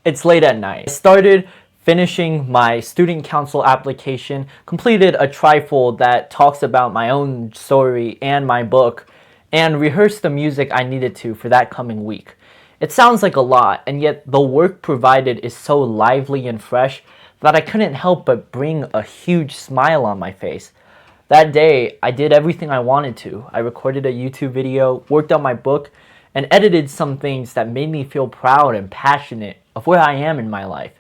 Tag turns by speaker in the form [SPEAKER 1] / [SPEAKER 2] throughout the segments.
[SPEAKER 1] It's late at night. I started finishing my student council application, completed a trifold that talks about my own story and my book, and rehearsed the music I needed to for that coming week. It sounds like a lot, and yet the work provided is so lively and fresh that I couldn't help but bring a huge smile on my face. That day, I did everything I wanted to. I recorded a YouTube video, worked on my book, and edited some things that made me feel proud and passionate of where I am in my life.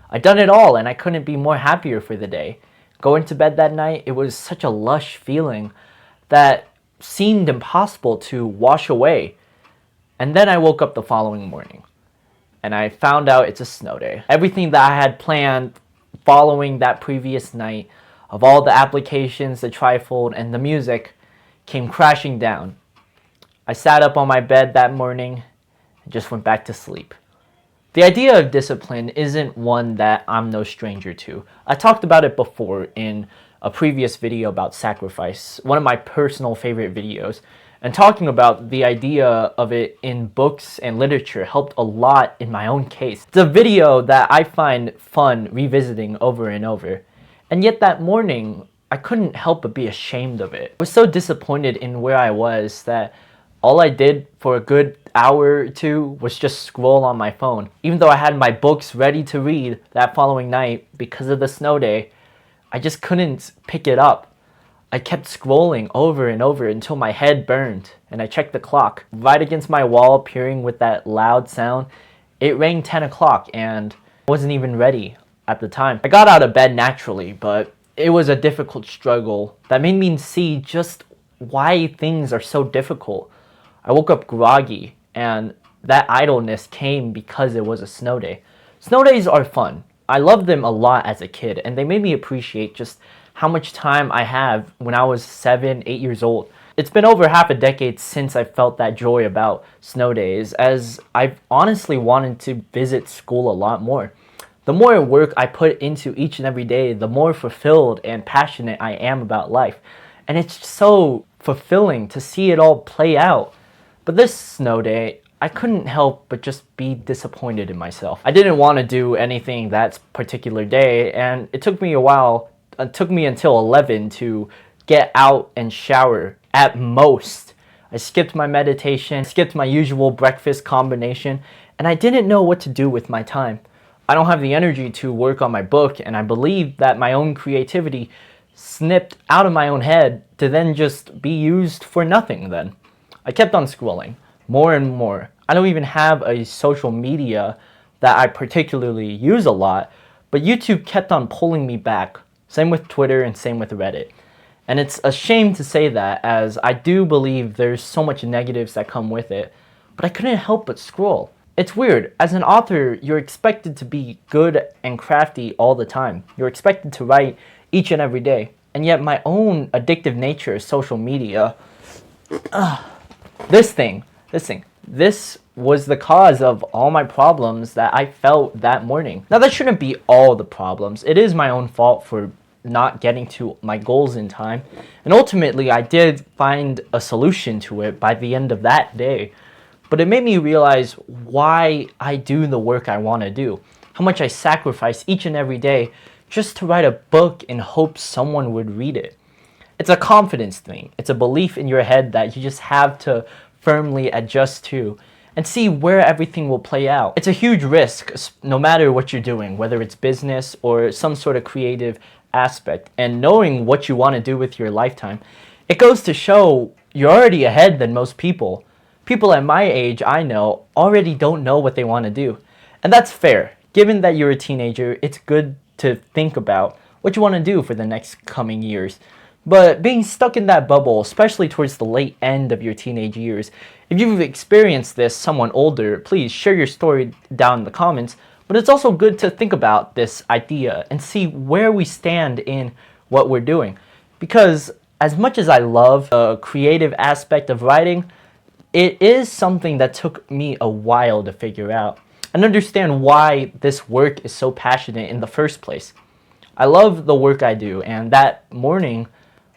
[SPEAKER 1] I'd done it all, and I couldn't be more happier for the day. Going to bed that night, it was such a lush feeling that seemed impossible to wash away. And then I woke up the following morning, and I found out it's a snow day. Everything that I had planned following that previous night, of all the applications, the trifold, and the music, came crashing down. I sat up on my bed that morning and just went back to sleep. The idea of discipline isn't one that I'm no stranger to. I talked about it before in a previous video about sacrifice, one of my personal favorite videos, and talking about the idea of it in books and literature helped a lot in my own case. It's a video that I find fun revisiting over and over, and yet that morning I couldn't help but be ashamed of it. I was so disappointed in where I was that all I did for a good hour or two was just scroll on my phone. Even though I had my books ready to read that following night, because of the snow day, I just couldn't pick it up. I kept scrolling over and over until my head burned, and I checked the clock. Right against my wall, peering with that loud sound, it rang 10 o'clock, and I wasn't even ready at the time. I got out of bed naturally, but it was a difficult struggle that made me see just why things are so difficult. I woke up groggy, and that idleness came because it was a snow day. Snow days are fun. I loved them a lot as a kid, and they made me appreciate just how much time I have when I was 7, 8 years old. It's been over half a decade since I felt that joy about snow days, as I've honestly wanted to visit school a lot more. The more work I put into each and every day, the more fulfilled and passionate I am about life. And it's so fulfilling to see it all play out. But this snow day, I couldn't help but just be disappointed in myself. I didn't want to do anything that particular day, and it took me until 11 to get out and shower at most. I skipped my meditation, skipped my usual breakfast combination, and I didn't know what to do with my time. I don't have the energy to work on my book, and I believe that my own creativity snipped out of my own head to then just be used for nothing then. I kept on scrolling, more and more. I don't even have a social media that I particularly use a lot, but YouTube kept on pulling me back. Same with Twitter and same with Reddit. And it's a shame to say that, as I do believe there's so much negatives that come with it, but I couldn't help but scroll. It's weird. As an author, you're expected to be good and crafty all the time. You're expected to write each and every day. And yet my own addictive nature is social media. This was the cause of all my problems that I felt that morning. Now, that shouldn't be all the problems. It is my own fault for not getting to my goals in time. And ultimately, I did find a solution to it by the end of that day. But it made me realize why I do the work I want to do. How much I sacrifice each and every day just to write a book in hopes someone would read it. It's a confidence thing. It's a belief in your head that you just have to firmly adjust to and see where everything will play out. It's a huge risk, no matter what you're doing, whether it's business or some sort of creative aspect. And knowing what you want to do with your lifetime, it goes to show you're already ahead than most people. People at my age, I know, already don't know what they want to do. And that's fair. Given that you're a teenager, it's good to think about what you want to do for the next coming years. But being stuck in that bubble, especially towards the late end of your teenage years, if you've experienced this, someone older, please share your story down in the comments. But it's also good to think about this idea and see where we stand in what we're doing. Because as much as I love the creative aspect of writing, it is something that took me a while to figure out and understand why this work is so passionate in the first place. I love the work I do, and that morning,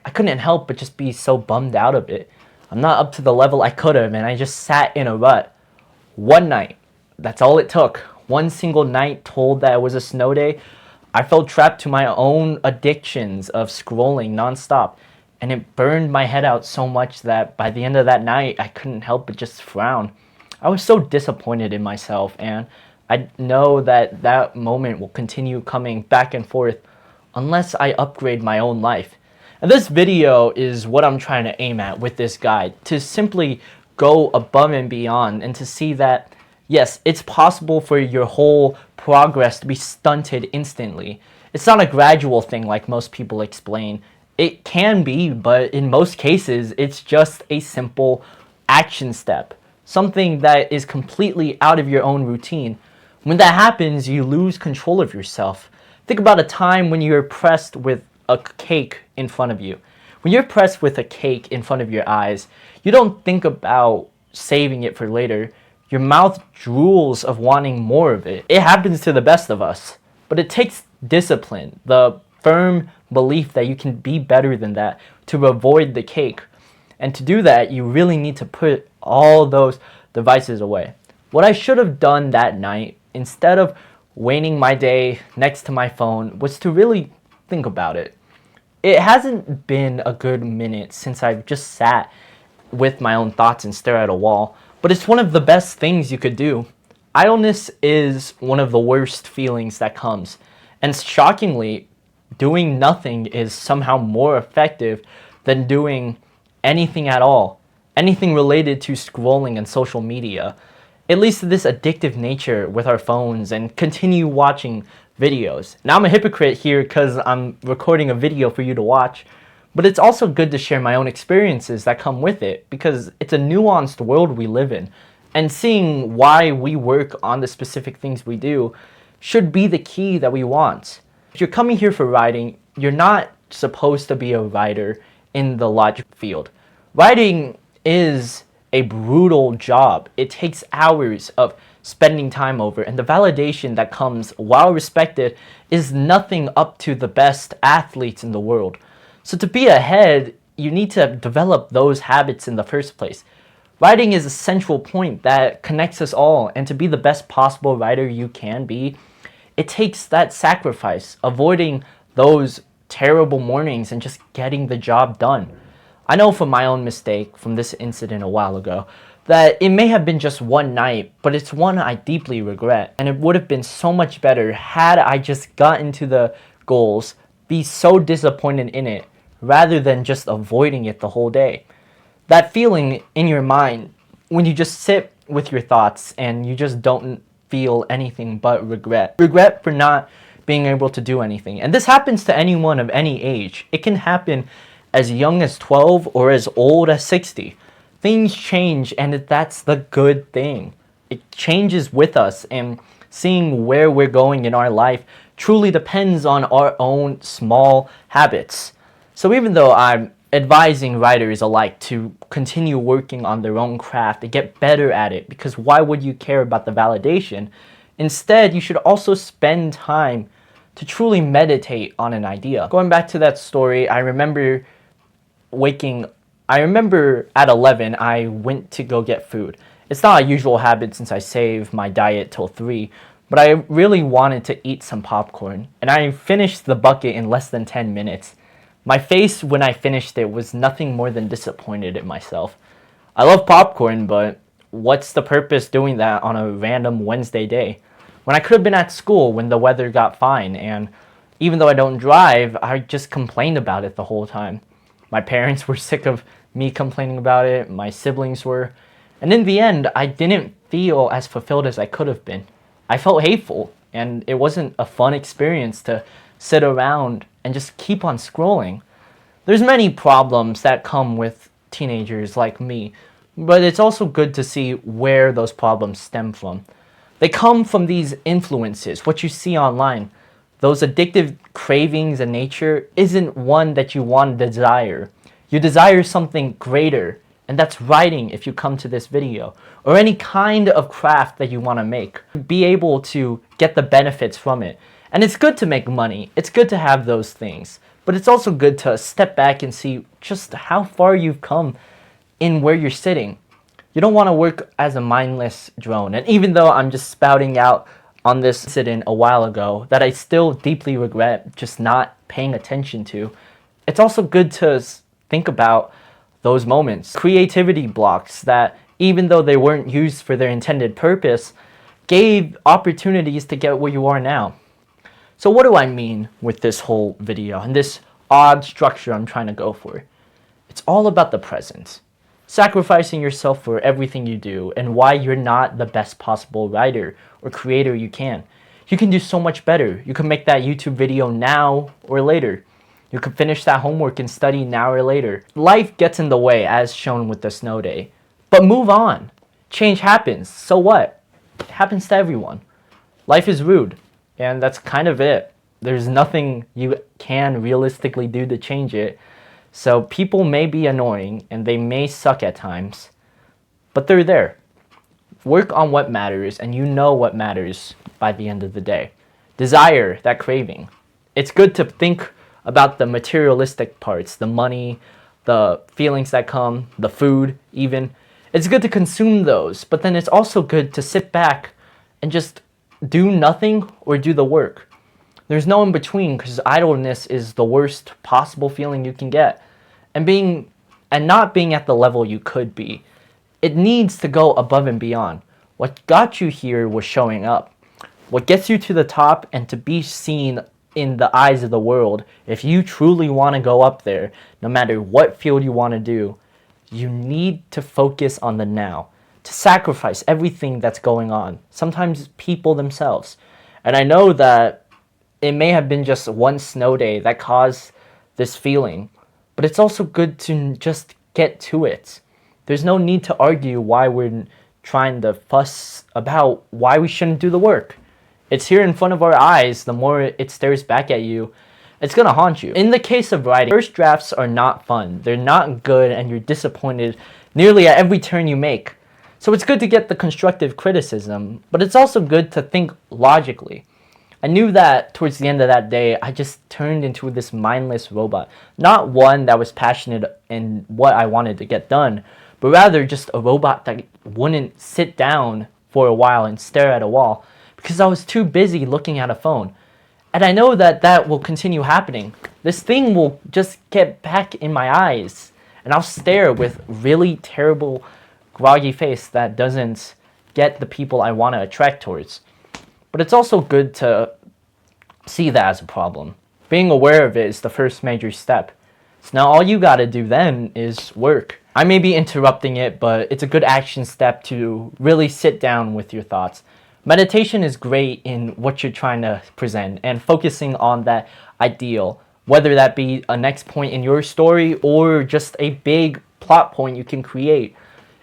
[SPEAKER 1] I couldn't help but just be so bummed out of it. I'm not up to the level I could have, and I just sat in a rut. One night, that's all it took. one single night told that it was a snow day, I felt trapped to my own addictions of scrolling nonstop. And it burned my head out so much that by the end of that night, I couldn't help but just frown. I was so disappointed in myself, and I know that that moment will continue coming back and forth unless I upgrade my own life. And this video is what I'm trying to aim at with this guide, to simply go above and beyond and to see that, yes, it's possible for your whole progress to be stunted instantly. It's not a gradual thing like most people explain. It can be, but in most cases, it's just a simple action step, something that is completely out of your own routine. When that happens, you lose control of yourself. Think about a time when you're pressed with a cake in front of you. When you're pressed with a cake in front of your eyes, you don't think about saving it for later. Your mouth drools of wanting more of it. It happens to the best of us, but it takes discipline, the firm belief that you can be better than that to avoid the cake. And to do that, you really need to put all those devices away. What I should have done that night, instead of waning my day next to my phone, was to really think about it. It hasn't been a good minute since I've just sat with my own thoughts and stare at a wall, but it's one of the best things you could do. Idleness is one of the worst feelings that comes, and shockingly, doing nothing is somehow more effective than doing anything at all, anything related to scrolling and social media. It leads to this addictive nature with our phones and continue watching videos. Now I'm a hypocrite here because I'm recording a video for you to watch, but it's also good to share my own experiences that come with it because it's a nuanced world we live in, and seeing why we work on the specific things we do should be the key that we want. If you're coming here for writing, you're not supposed to be a writer in the logic field. Writing is a brutal job. It takes hours of spending time over, and the validation that comes, while respected, is nothing up to the best athletes in the world. So to be ahead, you need to develop those habits in the first place. Writing is a central point that connects us all, and to be the best possible writer you can be, it takes that sacrifice, avoiding those terrible mornings and just getting the job done. I know from my own mistake from this incident a while ago that it may have been just one night, but it's one I deeply regret. And it would have been so much better had I just gotten to the goals, be so disappointed in it, rather than just avoiding it the whole day. That feeling in your mind when you just sit with your thoughts and you just don't feel anything but regret. Regret for not being able to do anything. And this happens to anyone of any age. It can happen as young as 12 or as old as 60. Things change, and that's the good thing. It changes with us, and seeing where we're going in our life truly depends on our own small habits. So even though I'm advising writers alike to continue working on their own craft and get better at it, because why would you care about the validation? Instead, you should also spend time to truly meditate on an idea. Going back to that story, I remember at 11, I went to go get food. It's not a usual habit since I save my diet till 3, but I really wanted to eat some popcorn, and I finished the bucket in less than 10 minutes. My face when I finished it was nothing more than disappointed in myself. I love popcorn, but what's the purpose doing that on a random Wednesday day? When I could have been at school when the weather got fine, and even though I don't drive, I just complained about it the whole time. My parents were sick of me complaining about it, my siblings were, and in the end, I didn't feel as fulfilled as I could have been. I felt hateful, and it wasn't a fun experience to sit around and just keep on scrolling. There's many problems that come with teenagers like me, but it's also good to see where those problems stem from. They come from these influences, what you see online. Those addictive cravings in nature isn't one that you want to desire. You desire something greater, and that's writing if you come to this video, or any kind of craft that you want to make. Be able to get the benefits from it. And it's good to make money. It's good to have those things. But it's also good to step back and see just how far you've come in where you're sitting. You don't want to work as a mindless drone. And even though I'm just spouting out on this incident a while ago that I still deeply regret just not paying attention to. It's also good to think about those moments, creativity blocks that, even though they weren't used for their intended purpose, gave opportunities to get where you are now. So what do I mean with this whole video and this odd structure I'm trying to go for? It's all about the present. Sacrificing yourself for everything you do and why you're not the best possible writer or creator you can. You can do so much better. You can make that YouTube video now or later. You can finish that homework and study now or later. Life gets in the way, as shown with the snow day. But move on. Change happens. So what? It happens to everyone. Life is rude, and that's kind of it. There's nothing you can realistically do to change it. So people may be annoying and they may suck at times, but they're there. Work on what matters, and you know what matters by the end of the day. Desire, that craving. It's good to think about the materialistic parts, the money, the feelings that come, the food even. It's good to consume those, but then it's also good to sit back and just do nothing or do the work. There's no in between, because idleness is the worst possible feeling you can get. And not being at the level you could be. It needs to go above and beyond. What got you here was showing up. What gets you to the top and to be seen in the eyes of the world, if you truly want to go up there, no matter what field you want to do, you need to focus on the now. To sacrifice everything that's going on. Sometimes people themselves. And I know that it may have been just one snow day that caused this feeling, but it's also good to just get to it. There's no need to argue why we're trying to fuss about why we shouldn't do the work. It's here in front of our eyes. The more it stares back at you, it's gonna haunt you. In the case of writing, first drafts are not fun. They're not good, and you're disappointed nearly at every turn you make. So it's good to get the constructive criticism, but it's also good to think logically. I knew that towards the end of that day, I just turned into this mindless robot. Not one that was passionate in what I wanted to get done, but rather just a robot that wouldn't sit down for a while and stare at a wall because I was too busy looking at a phone. And I know that that will continue happening. This thing will just get back in my eyes, and I'll stare with really terrible, groggy face that doesn't get the people I want to attract towards. But it's also good to see that as a problem. Being aware of it is the first major step. So now all you gotta do then is work. I may be interrupting it, but it's a good action step to really sit down with your thoughts. Meditation is great in what you're trying to present and focusing on that ideal, whether that be a next point in your story or just a big plot point you can create.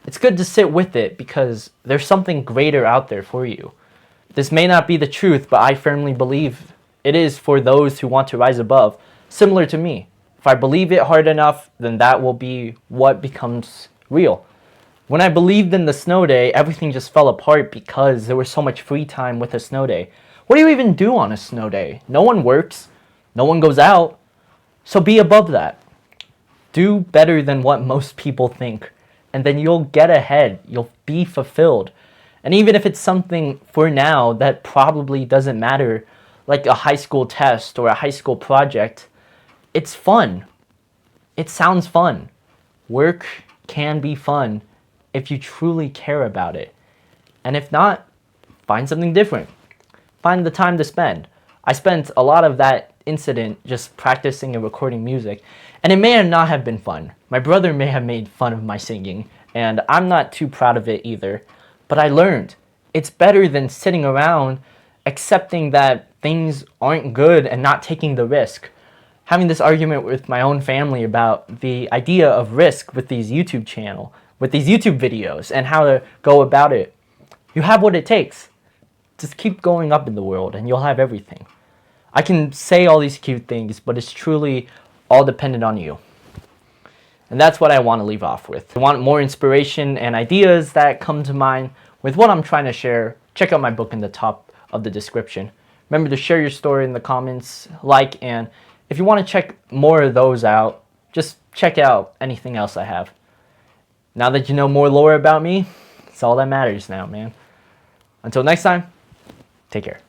[SPEAKER 1] It's good to sit with it because there's something greater out there for you. This may not be the truth, but I firmly believe it is for those who want to rise above, similar to me. If I believe it hard enough, then that will be what becomes real. When I believed in the snow day, everything just fell apart because there was so much free time with a snow day. What do you even do on a snow day? No one works. No one goes out. So be above that. Do better than what most people think, and then you'll get ahead. You'll be fulfilled. And even if it's something for now that probably doesn't matter, like a high school test or a high school project, it's fun. It sounds fun. Work can be fun if you truly care about it. And if not, find something different. Find the time to spend. I spent a lot of that incident just practicing and recording music, and it may not have been fun. My brother may have made fun of my singing, and I'm not too proud of it either. But I learned it's better than sitting around accepting that things aren't good and not taking the risk. Having this argument with my own family about the idea of risk with these YouTube videos and how to go about it. You have what it takes. Just keep going up in the world and you'll have everything. I can say all these cute things, but it's truly all dependent on you. And that's what I want to leave off with. If you want more inspiration and ideas that come to mind with what I'm trying to share, check out my book in the top of the description. Remember to share your story in the comments, and if you want to check more of those out, just check out anything else I have. Now that you know more lore about me, it's all that matters now, man. Until next time, Take care.